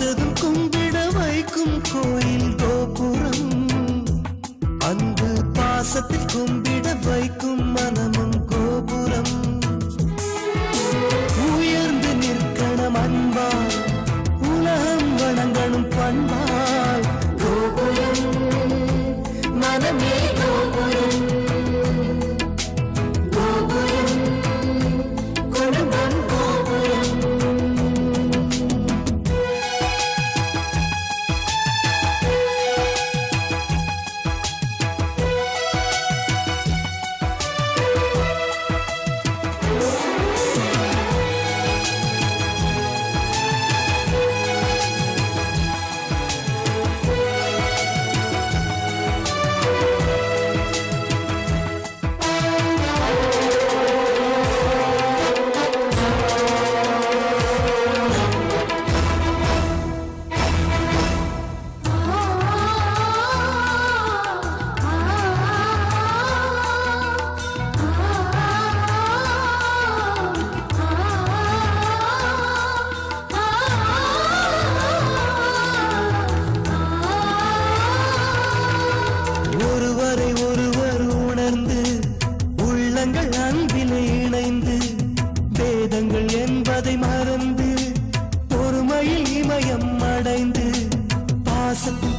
பார்த்ததும் கும்பிட வைக்கும் கோயில் கோபுரம் அன்பு பாசத்தில் கும்பிட வைக்கும் மனமும் கோபுரம் உயர்ந்து நிற்கணும் அன்பால் உலகம் வணங்கணும் பண்பால் கோபுரம் மனமே கோபுரம்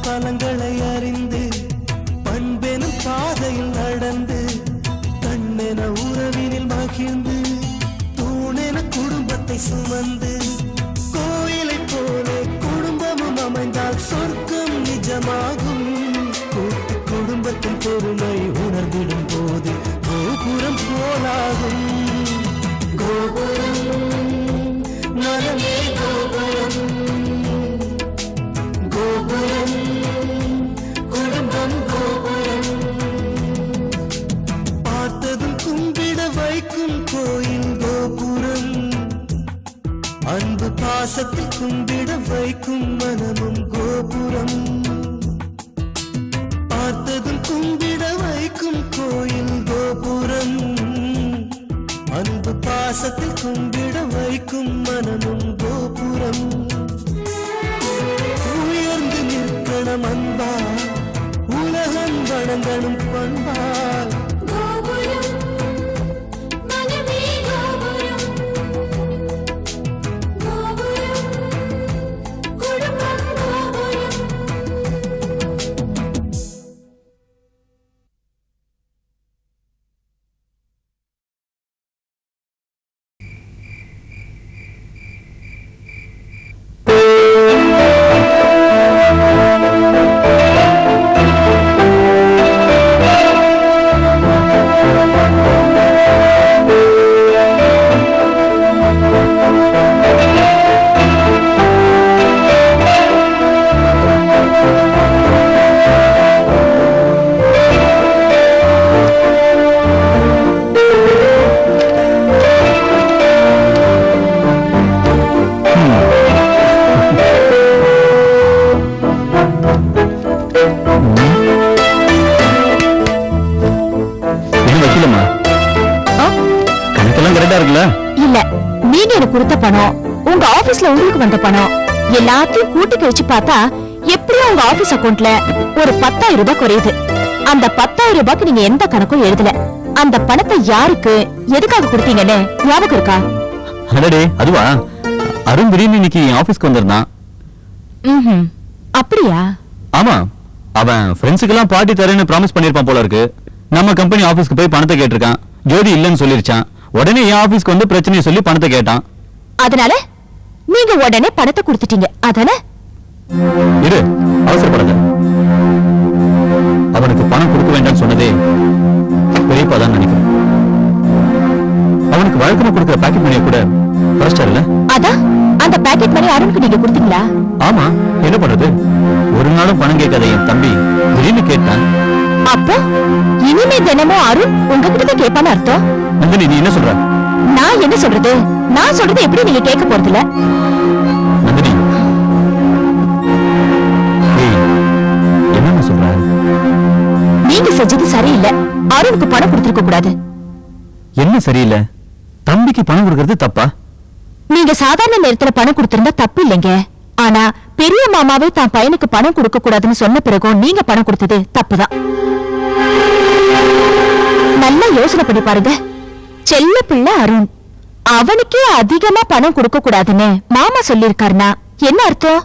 பலங்களை அறிந்து பண்பெனும் பாதையில் நடந்து கண்ணென உறவினில் மகிழ்ந்து தூணென குடும்பத்தை சுமந்து கோயிலை போல குடும்பமும் அமைந்தால் சொர்க்கம் நிஜமாகும் கூட்டு குடும்பத்தின் பெருமை உணர்ந்திடும் போது கோபுரம் போலாகும் கோபுரம் மனமே கோபுரம் கோபுரம் குடும்பம் கோபுரம் பார்த்ததும் கும்பிட வைக்கும் கோயில் கோபுரம் அன்பு பாசத்தில் கும்பிட வைக்கும் மனமும் கோபுரம் பார்த்ததும் கும்பிட வைக்கும் கோயில் கோபுரம் அன்பு பாசத்தில் கும்பிட வைக்கும் மனமும் கோபுரம் அன்பால் உலகம் வணங்கணும் பண்பால் கொடுத்த பணம் உங்க ஆபீஸ்ல உங்களுக்கு வந்த பணம் எல்லாத்தையும் கூட்டி கழிச்சு பார்த்தா எப்படியும் உங்க ஆபீஸ் அக்கவுண்ட்ல ஒரு 10,000 ரூபாய் குறையுது. அந்த 10,000 ரூபாய்க்கு நீங்க எந்த கணக்கும் எழுதல. அந்த பணத்தை யாருக்கு எதுக்காக கொடுத்தீங்கன்னு ஞாபகம் இருக்கா? அடடே அதுவா, அருண் திடீர்னு இன்னைக்கு ஆபீஸ்க்கு வந்திருந்தான். அப்படியா? ஆமா, அவன் ஃப்ரெண்ட்ஸுக்கெல்லாம் பார்ட்டி தரேன்னு ப்ராமிஸ் பண்ணிருப்பான் போல இருக்கு. நம்ம கம்பெனி ஆபீஸ்க்கு போய் பணத்தை கேட்டிருக்கான். ஜோதி இல்லன்னு சொல்லிருச்சான். உடனே என் ஆபீஸ்க்கு வந்து பிரச்சனையை சொல்லி பணத்தை கேட்டான். அதனால நீங்க உடனே பணத்தை கொடுத்துட்டீங்க அதானே? இரு, அவசரப்படாத. அவனுக்கு பணம் கொடுக்க வேண்டாம்னு சொன்னதே பெரியப்பா தான் நினைக்கிறேன். அவனுக்கு வழக்கமா கொடுக்கிற பாக்கெட் மணியை கூட இல்ல. அதான் அந்த பாக்கெட் மணி அருணுக்கு நீங்க கொடுத்தீங்களா? ஆமா, என்ன பண்றது, ஒரு நாளும் பணம் கேட்காத என் தம்பி திடீர்னு கேட்டான். அப்போ இனிமே தினமும் அருண் உங்ககிட்ட தான் கேட்பான்னு அர்த்தம். நந்தினி, நீ என்ன சொல்ற? நான் என்ன சொல்றது? நான் சொல்றது எப்படி நீங்க கேட்க போறது இல்ல? நந்தினி, என்ன சொல்ற? நீங்க செஞ்சது சரியில்லை. அருணுக்கு பணம் கொடுத்திருக்க கூடாது. என்ன சரியில்லை? தம்பிக்கு பணம் கொடுக்கறது தப்பா? நீங்க சாதாரண நேரத்துல பணம் கொடுத்திருந்தா தப்பு இல்லைங்க. ஆனா பெரிய மாமாவே தான் பையனுக்கு பணம் கொடுக்க கூடாதுன்னு சொன்ன பிறகும் நீங்க பணம் கொடுத்தது தப்புதான். நல்லா யோசனை பண்ணி பாருங்க. செல்ல பிள்ளை அருண், அவனுக்கே அதிகமா பணம் கொடுக்க கூடாதுன்னு மாமா சொல்லிருக்காருனா என்ன அர்த்தம்?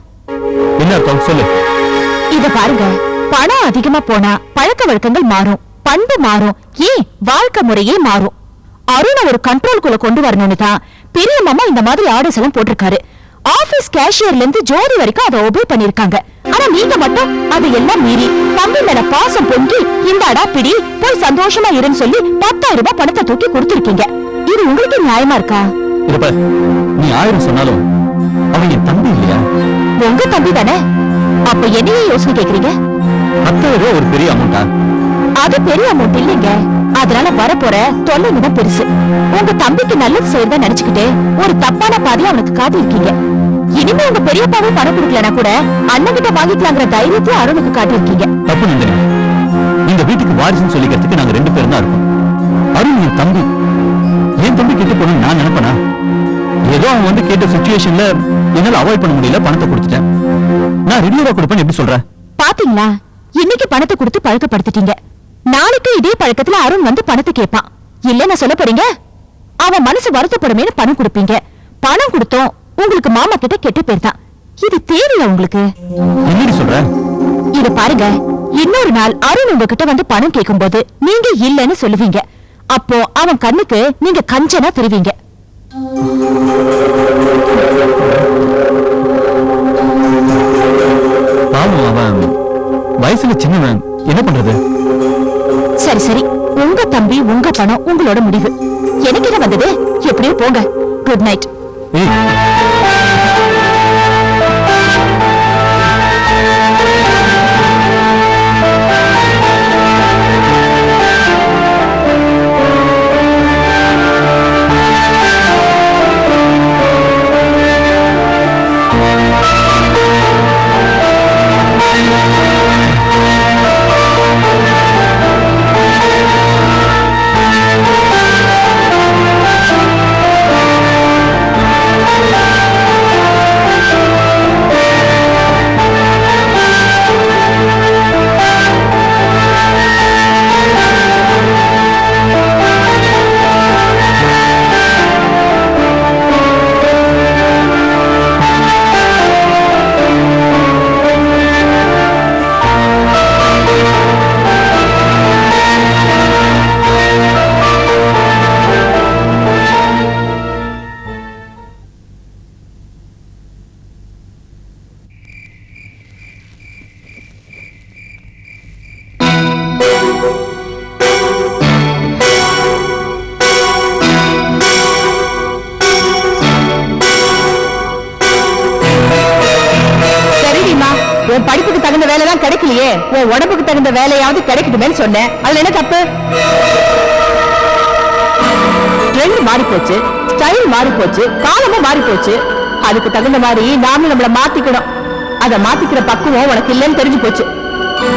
என்ன அர்த்தம் சொல்லு. இத பாருங்க, பணம் அதிகமா போனா பழக்க வழக்கங்கள் மாறும், பண்பு மாறும், ஏன் வாழ்க்கை முறையே மாறும். அருணை ஒரு கண்ட்ரோல்குள்ள கொண்டு வரணும்னு தான் பெரிய மாமா இந்த மாதிரி ஆர்டர்ஸ் எல்லாம் போட்டிருக்காரு. ஆபீஸ் கேஷியர்ல இருந்து ஜோடி வரைக்கும் அதை ஒபே பண்ணிருக்காங்க. ஆனா நீங்க மட்டும் அதையெல்லாம் மீறி தம்பி மேல பாசம் பொங்கி இந்தாடா பிடி போய் சந்தோஷமா இருன்னு சொல்லி 10,000 ரூபாய் பணத்தை தூக்கி கொடுத்திருக்கீங்க. இது உங்களுக்கு நியாயமா இருக்கா? நீ 1000 சொன்னாலும் அவன் என் தம்பி இல்லையா? உங்க தம்பி தானே. அப்ப என்னையே யோசனை கேக்குறீங்க? 10,000 ரூபாய் ஒரு பெரிய அமௌண்டா? அது பெரிய அமௌண்ட் இல்லைங்க. அதனால வரப்போற தொல்லைங்க தான் பெருசு. உங்க தம்பிக்கு நல்லது செய்யறதா நினைச்சுக்கிட்டு ஒரு தப்பான பாதையை அவனுக்கு காட்டியிருக்கீங்க. இனிமே உங்க பெரியப்பாவே பணம் கொடுக்கலனா கூட அண்ணன் கிட்ட வாங்கிக்கலாங்கிற தைரியத்தை அருணுக்கு காட்டியிருக்கீங்க. தப்பு நந்தினி. இந்த வீட்டுக்கு வாரிசுன்னு சொல்லிக்கிறதுக்கு நாங்க 2 பேரும் தான் இருக்கோம். அருண் என் தம்பி. என் தம்பி கிட்ட போகணும்னு நான் நினைப்பனா? ஏதோ அவன் வந்து கேட்ட சிச்சுவேஷன்ல என்னால அவாய்ட் பண்ண முடியல, பணத்தை கொடுத்துட்டேன். நான் ரெகுலரா கொடுப்பேன்னு எப்படி சொல்ற? பாத்தீங்களா, இன்னைக்கு பணத்தை கொடுத்து பழக்கப்படுத்திட்டீங்க. நாளைக்கு இதே பழக்கத்துல அருண் வந்து பணத்தை கேட்பான். இல்ல சொல்ல போறீங்க, அவன் மனசு வருத்தப்படுமே பணம் கொடுப்பீங்க. பணம் கொடுத்தோம் உங்களுக்கு மாமா கிட்ட கெட்ட பேர் தான். இது தேவையா உங்களுக்கு? என்னடி சொல்ற? இது பாருங்க, இன்னொரு நாள் அருண் உங்ககிட்ட வந்து பணம் கேட்கும் போது நீங்க இல்லன்னு சொல்லுவீங்க. அப்போ அவன் கண்ணுக்கு நீங்க கஞ்சனா தெரிவீங்க. பாவம், அவன் வயசுல சின்னவன், என்ன பண்றது? சரி சரி, உங்க தம்பி உங்க பணம் உங்களோட முடிவு. எனக்கு என்ன வந்தது? எப்படியோ போங்க. Good night. படிப்புக்கு தகுந்த வேலைதான் கிடைக்கலையே, உன் உடம்புக்கு தகுந்த வேலையாவது கிடைக்கட்டுமே சொன்னேன். அதுல என்ன தப்பு? ட்ரெண்ட் மாறி போச்சு, ஸ்டைல் மாறி போச்சு, காலமும் மாறி போச்சு. அதுக்கு தகுந்த மாதிரி நாம நம்மள மாத்திக்கணும். அதை மாத்திக்கிற பக்குவம் உனக்கு இல்லைன்னு தெரிஞ்சு போச்சு.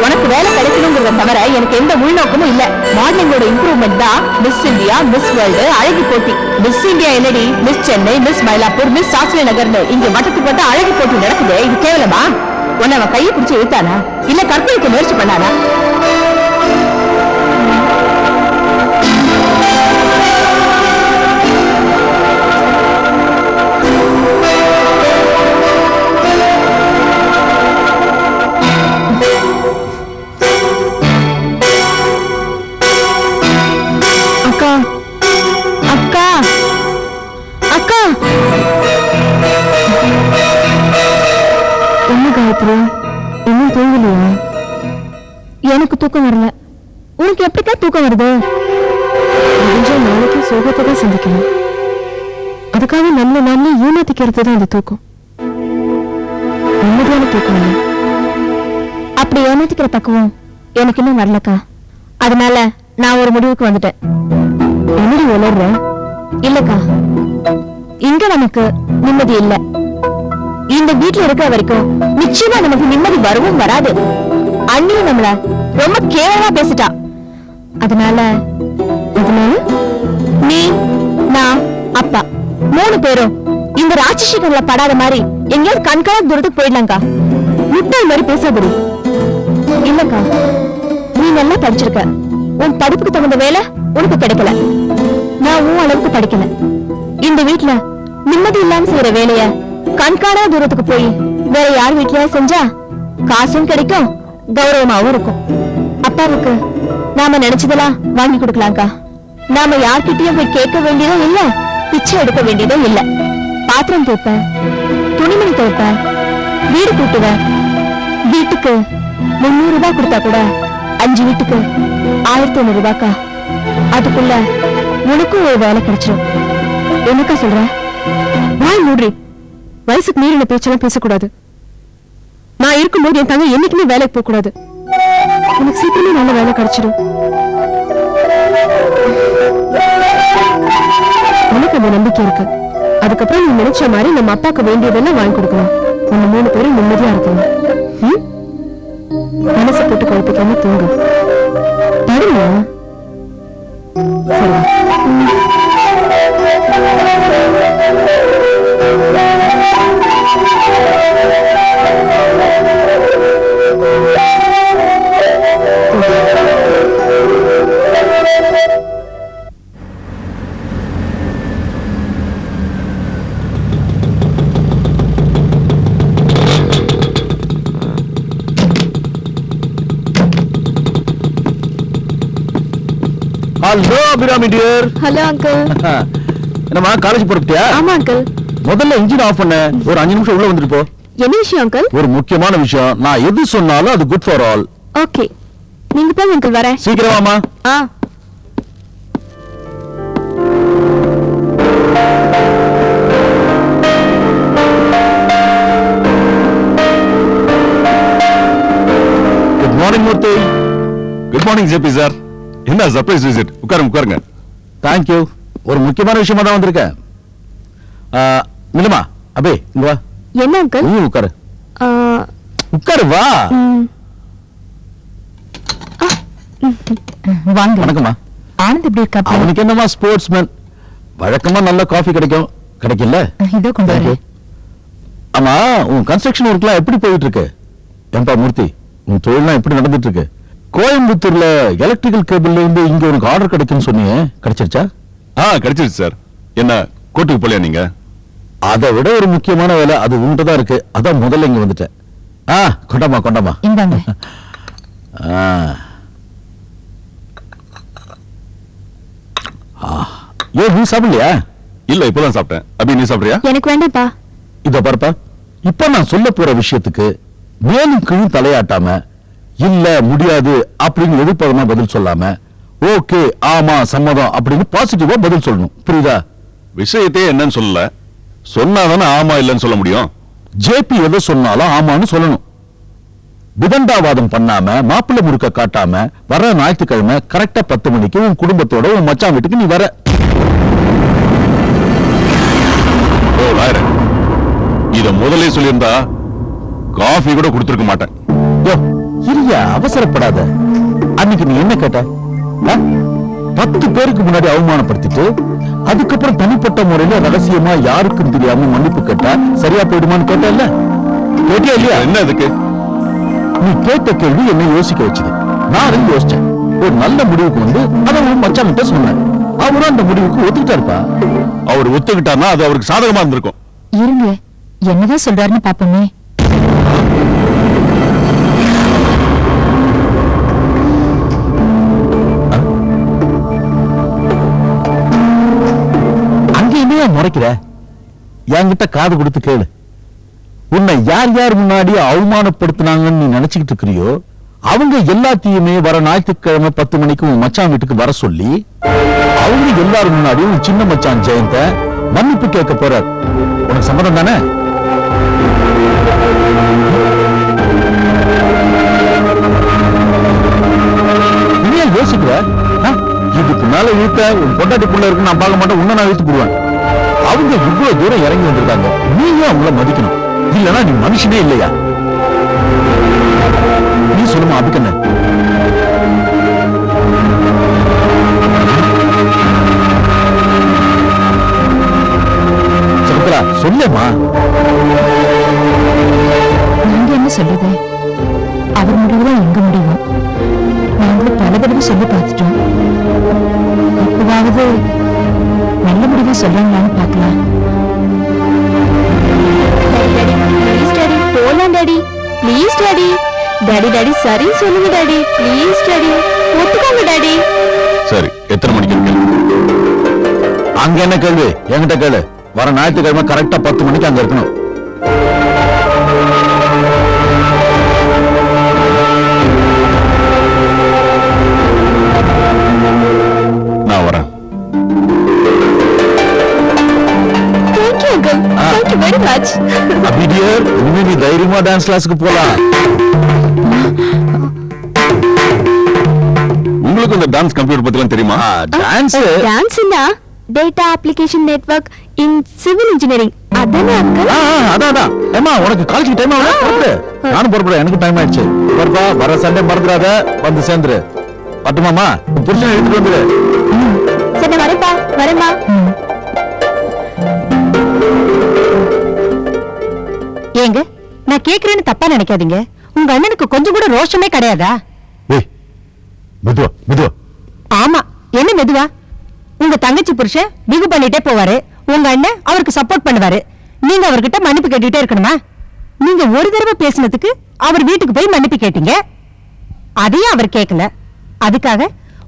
உனக்கு வேலை கிடைக்கணுங்கிறத தவிர எனக்கு எந்த உள்நோக்கமும் இல்ல. மாடலிங்கோட இம்ப்ரூவ்மெண்ட் தான் மிஸ் இந்தியா, மிஸ் வேர்ல்டு, அழகு போட்டி. மிஸ் இந்தியா என்னடி, miss Chennai, miss Mylapore, miss Shastri நகர்னு இங்க வட்டத்துக்கு வட்ட அழகு போட்டி நடக்குது. இது கேவலமா? உன்னை அவன் கையை பிடிச்சி இழுத்தானா இல்ல கற்பழிக்க முயற்சி பண்ணானா? அக்கா அக்கா அக்கா, என்ன காயத்ரி, இன்னும் தூங்கலையா? எனக்கு தூக்கம் வரல. உனக்கு எப்படிக்கா தூக்கம் வருது? நாளைக்கு சோகத்தை தான் சந்திக்கணும். அதுக்காக நம்மளே ஏமாத்திக்கிறது தான் அந்த தூக்கம். நிம்மதியான தூக்கம் இல்லை. அப்படி ஏமாத்திக்கிற பக்குவம் எனக்கு இன்னும் வரலக்கா. அதனால நான் ஒரு முடிவுக்கு வந்துட்டேன். என்னடி உணர்ற? இல்லக்கா, இங்க நமக்கு நிம்மதி இல்ல. இந்த வீட்டுல இருக்கிற வரைக்கும் நிச்சயமா நமக்கு நிம்மதி வரவும் வராது. அண்ணியும் நம்மள ரொம்ப கேவலமா பேசிட்டா. அதனால நீ, நான், அப்பா 3 பேரும் இந்த இந்த ராட்சசிகளை படாத மாதிரி எங்கேயாவது கண்காண தூரத்துக்கு போயிடலாம்க்கா. முட்டாள் மாதிரி பேசாதடி. இல்லக்கா, நீ நல்லா படிச்சிருக்க, உன் படிப்புக்கு தகுந்த வேலை உனக்கு கிடைக்கல. நான் உன் அளவுக்கு படிக்கல. இந்த வீட்டுல நிம்மதி இல்லாம செய்யற வேலைய கண்காணா தூரத்துக்கு போய் வேற யார் வீட்லயா செஞ்சா காசும் கிடைக்கும், கௌரவமாவும் இருக்கும். அப்பாவுக்கு நாம நினைச்சதெல்லாம் வாங்கி கொடுக்கலாம்க்கா. நாம யார்கிட்டயும் போய் கேட்க வேண்டியதும் இல்ல, பிச்சை எடுக்க வேண்டியதும் இல்ல. பாத்திரம் துவைப்பேன், துணிமணி துவைப்பேன், வீடு கூட்டுவேன். வீட்டுக்கு 300 ரூபாய் கொடுத்தா கூட 5 வீட்டுக்கு 1500 ரூபாய்க்கா. அதுக்குள்ள உனக்கும் ஒரு வேலை கிடைச்சிடும். என்னக்கா சொல்ற? வாய் மூடுறி. வயசுக்கு மீறின பேச்செல்லாம் பேசக்கூடாது. நான் இருக்கும்போது என் தங்க என்னைக்குமே வேலைக்கு போக கூடாது. உனக்கு சீக்கிரமே நல்ல வேலை கிடைச்சிடும். உனக்கு அந்த நம்பிக்கை இருக்கு. அதுக்கப்புறம் நீ நினைச்ச மாதிரி நம்ம அப்பாக்கு வேண்டியதெல்லாம் வாங்கி கொடுக்கணும். நம்ம 3 பேரும் நிம்மதியா இருக்கணும். மனசை போட்டு குழப்பிக்காம தூங்கு. தருமா? சரி. Hello Abirami dear. Hello uncle. என்னம்மா காலேஜ் போறட்டியா? ஆமா அங்கிள். முதல்ல இன்ஜின் ஆஃப் பண்ண, ஒரு 5 நிமிஷம் உள்ள வந்துட்டு போ. என்ன விஷயம் அங்கிள்? ஒரு முக்கியமான விஷயம். நான் எது சொன்னாலும் அது குட் ஃபார் ஆல். ஓகே, நீங்க போங்க அங்கிள், வரேன். சீக்கிரம் வாமா. Good morning Murthy. Good morning JP sir. என்ன சர்ப்ரைஸ் விசிட்? உட்காருங்க. Thank you. ஒரு முக்கியமான விஷயமா தான் வந்திருக்கேன். நிலமா, அபே இங்க வா. என்ன அங்கிள்? நீ உட்காரு. உட்காரு வா. வாங்க. வணக்கம்மா. ஆனந்த் எப்படி இருக்கா? அவனுக்கு என்னமா ஸ்போர்ட்ஸ்மேன். வழக்கமா நல்ல காஃபி கிடைக்கல. இதோ கொண்டு வரேன். ஆமா, உன் கன்ஸ்ட்ரக்ஷன் ஒர்க்லாம் எப்படி போயிட்டு இருக்கு? ஏன்பா மூர்த்தி, உன் தொழில்லாம் எப்படி நடந்துட்டு இருக்கு? கோயம்புத்தூர்ல எலக்ட்ரிக்கல் கேபிள்ல இருந்து இங்க உனக்கு ஆர்டர் கிடைக்கும்னு சொன்னீங்க, கிடைச்சிருச்சா? கிடைச்சிருச்சு சார். என்ன கோர்ட்டுக்கு போலையா நீங்க? அதை விட ஒரு முக்கியமான வேலை அது உன்கிட்ட தான் இருக்கு. அதான் முதல்ல இங்க வந்துட்டேன். கொண்டாமா. இந்தாங்க. நீ சாப்பிடலையா? இல்ல, இப்பதான் சாப்பிட்டேன். அபி, நீ சாப்பிடுறியா? எனக்கு வேண்டாம்ப்பா. இத பாருப்பா, இப்ப நான் சொல்ல போற விஷயத்துக்கு மேலும் கீழும் தலையாட்டாம இல்ல முடியாது அப்படின்னு எதிர்ப்பதமா பதில் சொல்லாம ஓகே ஆமா சம்மதம் அப்படின்னு பாசிட்டிவா பதில் சொல்லணும். புரியுதா? விஷயத்தையே என்னன்னு சொல்லல, சொன்னாதானே ஆமா இல்லன்னு சொல்ல முடியும். ஜேபி எதை சொன்னாலும் ஆமான்னு சொல்லணும். விதண்டாவாதம் பண்ணாம மாப்பிள்ளை முறுக்க காட்டாம வர ஞாயிற்றுக்கிழமை கரெக்டா 10 மணிக்கு உன் குடும்பத்தோட உன் மச்சான் வீட்டுக்கு நீ வர. இத முதலே சொல்லியிருந்தா காஃபி கூட கொடுத்திருக்க மாட்டேன். இல்லையா, அவசரப்படாத. அன்னைக்கு நீ என்ன கேட்ட? 10 பேருக்கு முன்னாடி அவமானப்படுத்திட்டு அதுக்கப்புறம் தனிப்பட்ட முறையில ரகசியமா யாருக்கும் தெரியாம மன்னிப்பு கேட்டா சரியா போயிடுமான்னு கேட்டல? கேட்டியா இல்லையா? என்ன அதுக்கு? நீ கேட்ட கேள்வி என்ன யோசிக்க வச்சது. நான் யோசிச்சேன். ஒரு நல்ல முடிவுக்கு வந்து அதை உன் மச்சான் கிட்ட சொன்னேன். அவரும் அந்த முடிவுக்கு ஒத்துக்கிட்டாருப்பா. அவர் ஒத்துக்கிட்டாருன்னா அது அவருக்கு சாதகமா இருந்திருக்கும். இருங்க, என்னதான் சொல்றாருன்னு பாப்போமே. முறைக்கிற என்கிட்ட காது கொடுத்து கேளு. உன்னை யார் யார் முன்னாடி அவமானப்படுத்தினாங்கன்னு நீ நினைச்சுக்கிட்டு இருக்கிறியோ அவங்க எல்லாத்தையுமே வர ஞாயிற்றுக்கிழமை 10 மணிக்கு உன் மச்சான் வீட்டுக்கு வர சொல்லி அவங்க எல்லாரும் முன்னாடி உன் சின்ன மச்சான் ஜெயந்த மன்னிப்பு கேட்க போறார். உனக்கு சம்மதம் தானே? நீ யோசிக்கிற? இதுக்கு மேல இழுத்த உன் பொண்டாட்டிக்குள்ள இருக்கு நான் பார்க்க மாட்டேன். உன்ன நான் இழுத்து போடுவேன். அவங்க இவ்வளவு தூரம் இறங்கி வந்திருக்காங்க, நீயும் அவங்கள மதிக்கணும். இல்லனா நீ மனுஷனே இல்லையா? நீ சொல்லுமா அதுக்கு? சமுத்திரா, சொல்லேம்மா. நீங்க என்ன சொல்றது? அவர் முடிவுதான் எங்க முடியும். நாங்களும் பல தடவை சொல்லி பார்த்துட்டோம். எப்பவாவது நல்ல முடிவா சொல்றாங்களான்னு பார்க்கலாம். போலாம் daddy, please daddy. Daddy daddy சரி சொல்லுங்க டாடி, ப்ளீஸ் டாடி, ஒத்துக்கோங்க டாடி. சரி, எத்தனை மணிக்கு கேள்வி? அங்க என்ன கேள்வி? என்கிட்ட கேளு. வர ஞாயிற்றுக்கிழமை கரெக்டா 10 மணிக்கு அங்க இருக்கணும். நான் வரேன். Thank you uncle, thank you very much. அபிடியர், இனிமே நீ தைரியமா டான்ஸ் கிளாஸ்க்கு போலாம். உங்களுக்கு இந்த டான்ஸ் கம்ப்யூட்டர் பத்திலாம் தெரியுமா? டான்ஸ் டான்ஸ்னா data application network in civil engineering. அதானே அங்கிள்? அதான். ஏமா உனக்கு காலேஜ் டைம் ஆகல? புறப்படு. நானும் புறப்படுறேன், எனக்கு டைம் ஆயிடுச்சு. பர்பா, வர சண்டே மறந்துடாத, வந்து சேர்ந்துரு. பட்டுமாமா, புருஷனை எடுத்துட்டு வந்துரு. சரி வரேப்பா, வரேம்மா. ஏங்க, நான் கேக்குறேன்னு தப்பா நினைக்காதீங்க. உங்க அண்ணனுக்கு கொஞ்சம் கூட ரோஷமே கிடையாதா? ஏய், மெதுவா. ஆமா, என்ன மெதுவா? உங்க தங்கச்சி புருஷன் பிகு பண்ணிட்டே போவாரு, உங்க அண்ணன் அவருக்கு சப்போர்ட் பண்ணுவாரு. நீங்க அவர்கிட்ட மன்னிப்பு கேட்டுட்டே இருக்கணுமா? நீங்க ஒரு தடவை பேசினதுக்கு அவர் வீட்டுக்கு போய் மன்னிப்பு கேட்டீங்க, அதையும் அவர் கேட்கல. அதுக்காக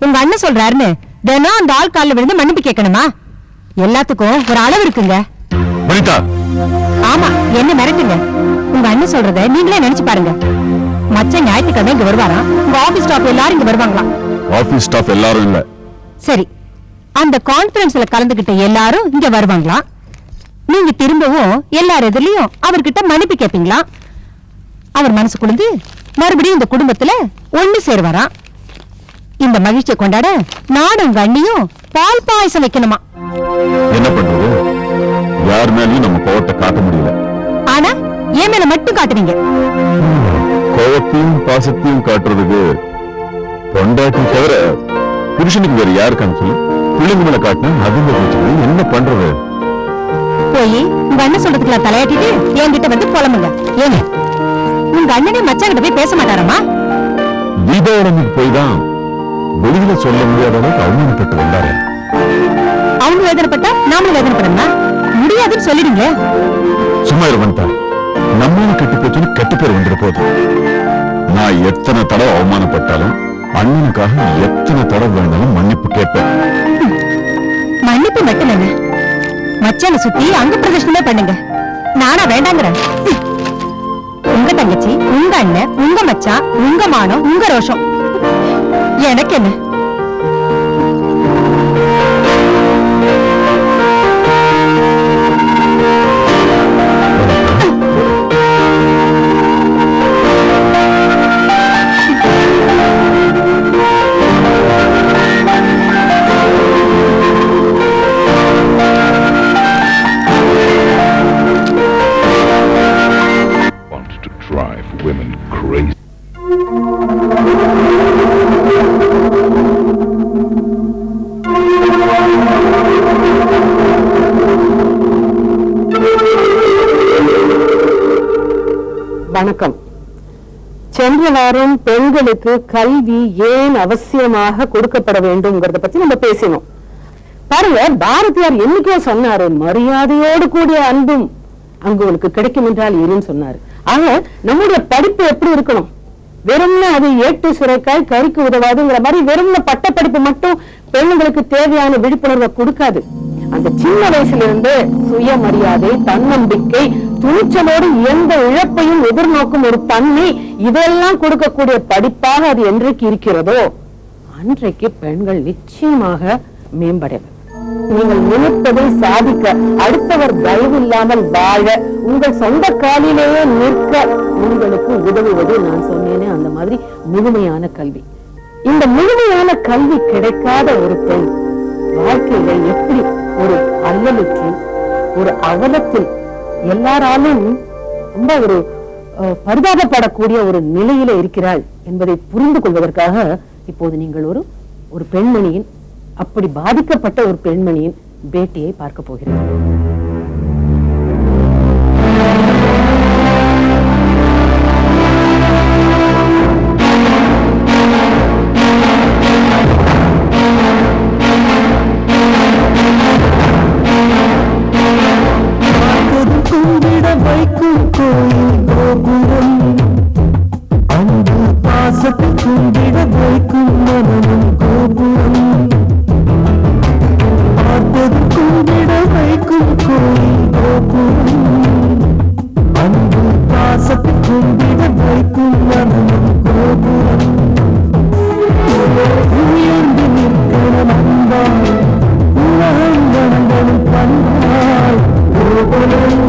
உங்க அண்ணன் சொல்றாருன்னு தினம் அந்த ஆள் காலில் விழுந்து மன்னிப்பு கேட்கணுமா? எல்லாத்துக்கும் ஒரு அளவு இருக்குங்க. வனிதா, ஆமா, என்ன மிரட்டுங்க. உங்க அண்ணன் சொல்றத நீங்களே நினைச்சு பாருங்க. மச்ச ஞாயிற்றுக்கிழமை இங்க வருவாராம். உங்க ஆபீஸ் ஸ்டாஃப் எல்லாரும் இங்க வருவாங்களாம். ஆபீஸ் ஸ்டாஃப் எல்லாரும் இல்ல. சரி, அந்த கான்ஃபரன்ஸ்ல கலந்துகிட்ட எல்லாரும் இங்க வருவாங்களாம். நீங்க திரும்பவும் எல்லார் எதிரிலையும் அவர்கிட்ட மன்னிப்பு கேட்பீங்களா? அவர் மனசு குளிர்ந்து மறுபடியும் இந்த குடும்பத்துல ஒண்ணு சேருவாராம். இந்த மகிழ்ச்சியை கொண்டாட நானும் உங்க அண்ணியும் பால் பாயசம் வைக்கணுமா? என்ன பண்றது? யார் மேலயும் நம்ம கோவத்தை காட்ட முடியல. ஆனா என் மேல மட்டும் காட்டுவீங்க. கோவத்தையும் பாசத்தையும் காட்டுறதுக்கு பொண்டாட்டி தவிர புருஷனுக்கு வேற யாருக்கான்னு சொல்லி பிள்ளைங்க மேல காட்டினா அதுங்க பிரச்சனை. என்ன பண்றது? போய் உங்க அண்ணன் சொல்றதுக்கு தலையாட்டிட்டு என்கிட்ட வந்து புலம்புங்க. ஏங்க, உங்க அண்ணனே மச்சாங்கிட்ட போய் பேச மாட்டாரமா? தீபாவளிக்கு போய் தான் வெளியில சொல்ல முடியாத அளவுக்கு அவமானப்பட்டு வந்தாரு. அவங்க வேதனைப்பட்டா நாமளும் வேதனைப்படணுமா? முடியாதுன்னு சொல்லிடுங்க. சும்மா இருவன்டா, நம்மள கெட்டு போச்சுன்னு கெட்டு பேர் வந்துட போதும். நான் எத்தனை தடவை அவமானப்பட்டாலும் அண்ணனுக்காக எத்தனை தடவை வேணாலும் மன்னிப்பு கேட்பேன். மன்னிப்பு மட்டும் என்ன, மச்சான சுத்தி அங்க பிரதர்ஷனமே பண்ணுங்க. நானா வேண்டாங்கிறேன். உங்க தங்கச்சி, உங்க அண்ணன், உங்க மச்சான், உங்க மானம், உங்க ரோஷம், எனக்கு என்ன? Women crazy. வணக்கம். சென்ற வாரம் பெண்களுக்கு கல்வி ஏன் அவசியமாக கொடுக்கப்பட வேண்டும்ங்கிறத பத்தி நம்ம பேசினோம். பாருங்க, பாரதியார் என்னைக்கோ சொன்னாரு, மரியாதையோடு கூடிய அன்பும் அங்கு உனக்கு கிடைக்கும் என்றால் இருன்னு சொன்னாரு. ஆக நம்முடைய படிப்பு எப்படி இருக்கணும்? வெறும்னா அது ஏட்டு சுரைக்காய் கறிக்கு உதவாதுங்கிற மாதிரி வெறும்ன பட்ட படிப்பு மட்டும் பெண்களுக்கு தேவையான விழிப்புணர்வை கொடுக்காது. அந்த சின்ன வயசுல இருந்து சுயமரியாதை, தன்னம்பிக்கை, துணிச்சலோடு எந்த இழப்பையும் எதிர்நோக்கும் ஒரு தன்மை, இதெல்லாம் கொடுக்கக்கூடிய படிப்பாக அது என்றைக்கு இருக்கிறதோ அன்றைக்கு பெண்கள் நிச்சயமாக மேம்படைவர். நீங்கள் நினைப்பதை சாதிக்க, அடுத்தவர் தயவு இல்லாமல் வாழ, உங்கள் சொந்த காலிலேயே நிற்க உங்களுக்கு உதவுவது நான் சொன்னேனே அந்த மாதிரி முழுமையான கல்வி. இந்த முழுமையான கல்வி கிடைக்காத ஒரு பெண் வாழ்க்கையில எப்படி ஒரு அல்லலுற்று, ஒரு அவலத்தில் எல்லாராலும் ரொம்ப ஒரு பரிதாபப்படக்கூடிய ஒரு நிலையில இருக்கிறாள் என்பதை புரிந்து கொள்வதற்காக இப்போது நீங்கள் ஒரு பெண்மணியின், அப்படி பாதிக்கப்பட்ட ஒரு பெண்மணியின் பேட்டியை பார்க்க போகிறீர்கள். கும்பிட வைக்கும் மனமும் கோபுரம் உயர்ந்து நிற்கணும் அன்பால் உலகம் வணங்கணும் பண்பால் கோபுரம்